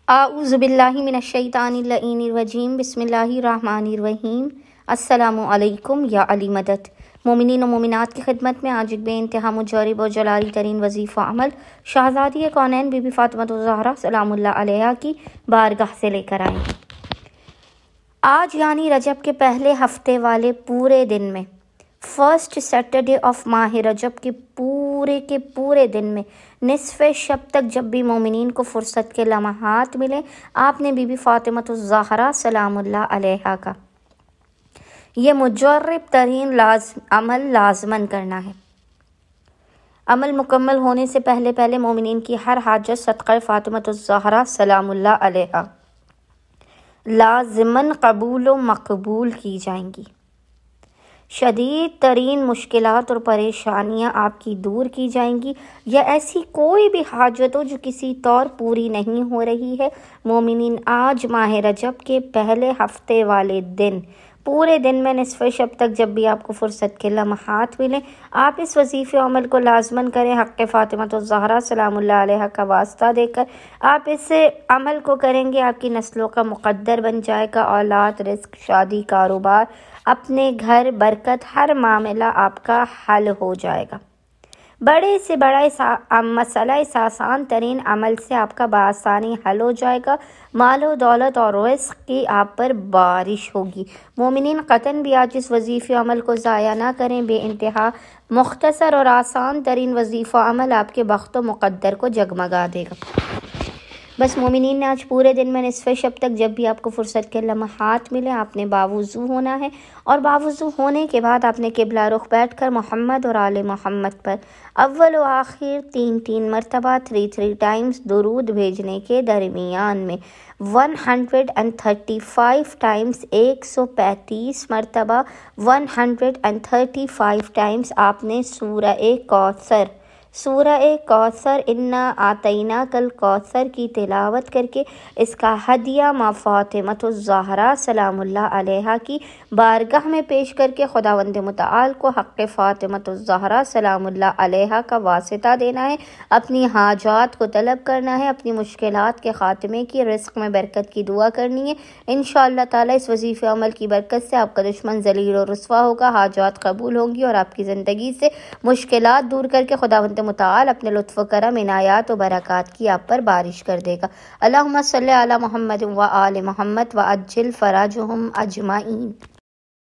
اعوذ باللہ من الشیطان اللعین الرجیم بسم اللہ الرحمن الرحیم۔ السلام علیکم یا علی مدد۔ مومنین و مومنات کی خدمت میں آج ایک بے انتہا مجرب و جلالی ترین وظیفہ عمل شہزادی کونین بی بی فاطمۃ الزہرا سلام اللہ علیہا کی بارگاہ سے لے کر آئیں۔ آج یعنی رجب کے پہلے ہفتے والے پورے دن میں، فرسٹ سیٹرڈے آف ماہ رجب کے پورے دن میں نصف شب تک جب بھی مومنین کو فرصت کے لمحات ملیں، آپ نے بی بی فاطمۃ الزہرا سلام اللہ علیہا کا یہ مجرب ترین عمل لازماً کرنا ہے۔ عمل مکمل ہونے سے پہلے مومنین کی ہر حاجت صدقہ فاطمۃ الزہرا سلام اللہ علیہا لازماً قبول و مقبول کی جائیں گی۔ شدید ترین مشکلات اور پریشانیاں آپ کی دور کی جائیں گی، یا ایسی کوئی بھی حاجت ہو جو کسی طور پوری نہیں ہو رہی ہے، مومنین آج ماہ رجب کے پہلے ہفتے والے دن پورے دن میں نصف شب تک جب بھی آپ کو فرصت کے لمحات ملیں، آپ اس وظیفے عمل کو لازماً کریں۔ حق فاطمۃ الزہرا سلام اللہ علیہا کا واسطہ دے کر آپ اس عمل کو کریں گے، آپ کی نسلوں کا مقدر بن جائے گا، اولاد، رزق، شادی، کاروبار، اپنے گھر، برکت، ہر معاملہ آپ کا حل ہو جائے گا۔ بڑے سے بڑا مسئلہ اس آسان ترین عمل سے آپ کا بآسانی حل ہو جائے گا، مال و دولت اور رزق کی آپ پر بارش ہوگی۔ مومنین قطعاً بھی آج اس وظیفے عمل کو ضائع نہ کریں، بے انتہا مختصر اور آسان ترین وظیفہ عمل آپ کے بخت و مقدر کو جگمگا دے گا۔ بس مومنین نے آج پورے دن میں نصف شب تک جب بھی آپ کو فرصت کے لمحات ملے، آپ نے باوضو ہونا ہے، اور باوضو ہونے کے بعد آپ نے قبلہ رخ بیٹھ کر محمد اور آل محمد پر اول و آخر 3 مرتبہ 3 ٹائمز درود بھیجنے کے درمیان میں 135 ٹائمز 135 مرتبہ 135 ٹائمز آپ نے سورہ کوثر انا اعطیناک الکوثر کی تلاوت کر کے اس کا ہدیہ ماں فاطمۃ الزہرا سلام اللہ علیہا کی بارگاہ میں پیش کر کے خداوند متعال کو حق فاطمۃ الزہرا سلام اللہ علیہا کا واسطہ دینا ہے، اپنی حاجات کو طلب کرنا ہے، اپنی مشکلات کے خاتمے کی، رزق میں برکت کی دعا کرنی ہے۔ انشاءاللہ تعالیٰ اس وظیفے عمل کی برکت سے آپ کا دشمن ذلیل و رسوا ہوگا، حاجات قبول ہوں گی، اور آپ کی زندگی سے مشکلات دور کر کے خداوند متعال اپنے لطف و کرم، عنایات و برکات کی آپ پر بارش کر دے گا۔ اللہم صلی علی محمد و آل محمد و عجل فرجہم اجمعین۔